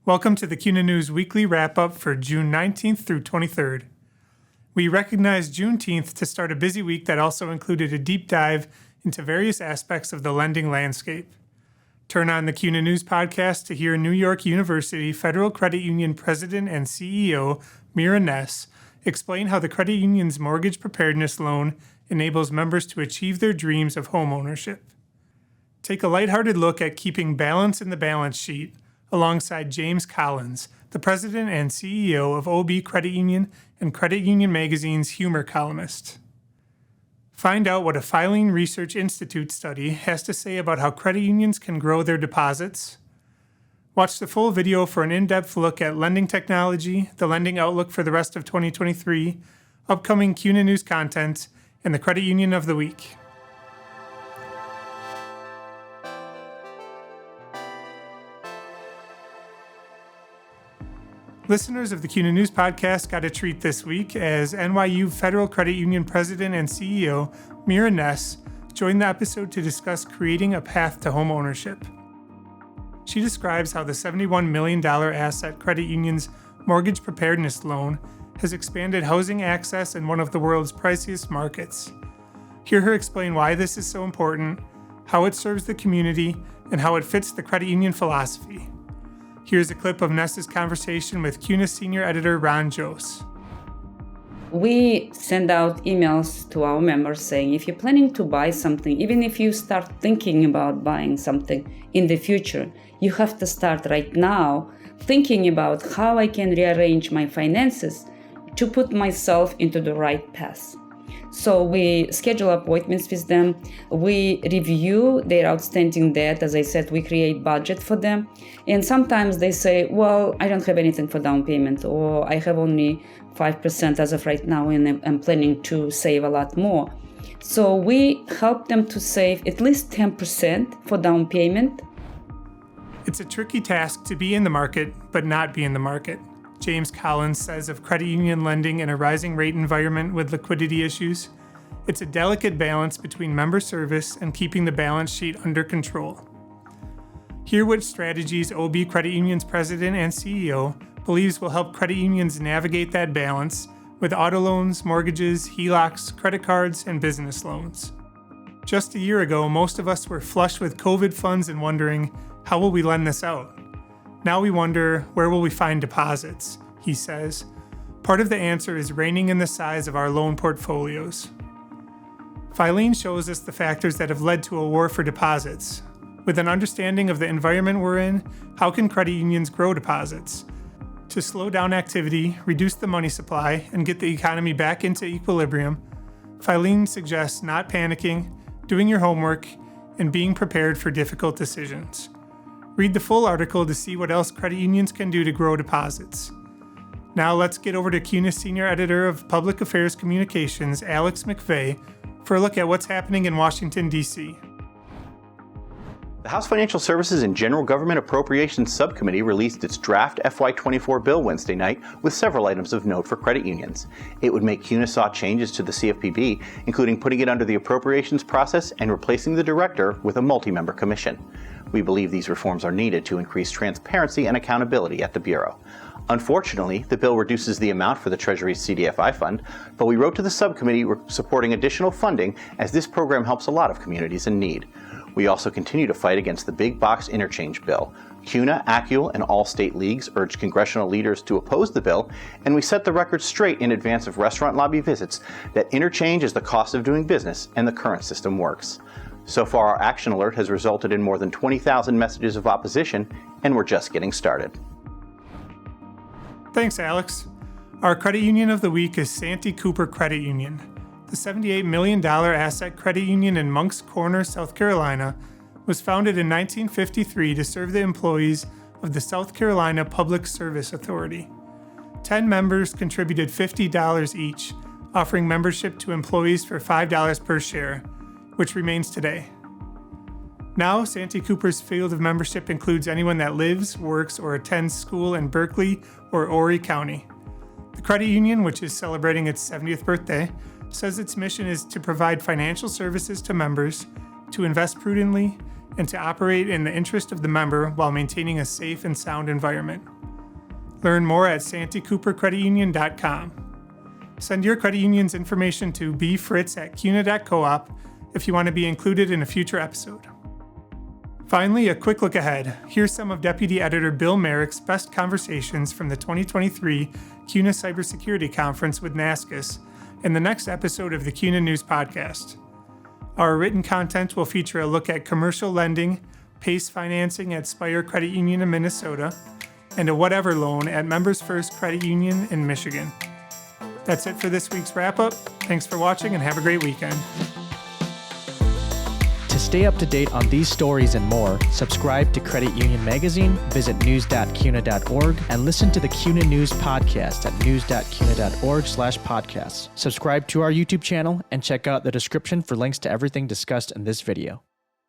Welcome to the CUNA News Weekly Wrap-Up for June 19th through 23rd. We recognize Juneteenth to start a busy week that also included a deep dive into various aspects of the lending landscape. Turn on the CUNA News Podcast to hear New York University Federal Credit Union President and CEO Mira Ness explain how the credit union's mortgage preparedness loan enables members to achieve their dreams of homeownership. Take a lighthearted look at keeping balance in the balance sheet alongside James Collins, the president and CEO of OB Credit Union and Credit Union Magazine's humor columnist. Find out what a Filene Research Institute study has to say about how credit unions can grow their deposits. Watch the full video for an in-depth look at lending technology, the lending outlook for the rest of 2023, upcoming CUNA News content, and the Credit Union of the Week. Listeners of the CUNA News Podcast got a treat this week as NYU Federal Credit Union President and CEO Mira Ness joined the episode to discuss creating a path to homeownership. She describes how the $71 million asset credit union's mortgage preparedness loan has expanded housing access in one of the world's priciest markets. Hear her explain why this is so important, how it serves the community, and how it fits the credit union philosophy. Here's a clip of Ness's conversation with CUNA senior editor Ron Jose. We send out emails to our members saying, if you're planning to buy something, even if you start thinking about buying something in the future, you have to start right now thinking about how I can rearrange my finances to put myself into the right path. So we schedule appointments with them. We review their outstanding debt. As I said, we create budget for them. And sometimes they say, well, I don't have anything for down payment, or I have only 5% as of right now, and I'm planning to save a lot more. So we help them to save at least 10% for down payment. It's a tricky task to be in the market, but not be in the market. James Collins says of credit union lending in a rising rate environment with liquidity issues, it's a delicate balance between member service and keeping the balance sheet under control. Hear what strategies OB Credit Union's president and CEO believes will help credit unions navigate that balance with auto loans, mortgages, HELOCs, credit cards, and business loans. Just a year ago, most of us were flush with COVID funds and wondering, how will we lend this out? Now we wonder, where will we find deposits? He says. Part of the answer is reining in the size of our loan portfolios. Filene shows us the factors that have led to a war for deposits. With an understanding of the environment we're in, how can credit unions grow deposits? To slow down activity, reduce the money supply, and get the economy back into equilibrium, Filene suggests not panicking, doing your homework, and being prepared for difficult decisions. Read the full article to see what else credit unions can do to grow deposits. Now let's get over to CUNA Senior Editor of Public Affairs Communications, Alex McVeigh, for a look at what's happening in Washington, D.C. The House Financial Services and General Government Appropriations Subcommittee released its draft FY24 bill Wednesday night with several items of note for credit unions. It would make CUNA sought changes to the CFPB, including putting it under the appropriations process and replacing the director with a multi-member commission. We believe these reforms are needed to increase transparency and accountability at the Bureau. Unfortunately, the bill reduces the amount for the Treasury's CDFI fund, but we wrote to the subcommittee supporting additional funding as this program helps a lot of communities in need. We also continue to fight against the big box interchange bill. CUNA, ACUL, and all state leagues urged congressional leaders to oppose the bill, and we set the record straight in advance of restaurant lobby visits that interchange is the cost of doing business and the current system works. So far, our action alert has resulted in more than 20,000 messages of opposition, and we're just getting started. Thanks, Alex. Our credit union of the week is Santee Cooper Credit Union. The $78 million asset credit union in Moncks Corner, South Carolina, was founded in 1953 to serve the employees of the South Carolina Public Service Authority. 10 members contributed $50 each, offering membership to employees for $5 per share, which remains today. Now, Santee Cooper's field of membership includes anyone that lives, works, or attends school in Berkeley or Horry County. The credit union, which is celebrating its 70th birthday, says its mission is to provide financial services to members, to invest prudently, and to operate in the interest of the member while maintaining a safe and sound environment. Learn more at santycoopercreditunion.com. Send your credit union's information to bfritz@cuna.coop if you want to be included in a future episode. Finally, a quick look ahead. Here's some of Deputy Editor Bill Merrick's best conversations from the 2023 CUNA Cybersecurity Conference with NASCUS in the next episode of the CUNA News Podcast. Our written content will feature a look at commercial lending, PACE financing at Spire Credit Union in Minnesota, and a whatever loan at Members First Credit Union in Michigan. That's it for this week's wrap-up. Thanks for watching and have a great weekend. To stay up to date on these stories and more, subscribe to Credit Union Magazine, visit news.cuna.org, and listen to the CUNA News Podcast at news.cuna.org/podcasts. Subscribe to our YouTube channel and check out the description for links to everything discussed in this video.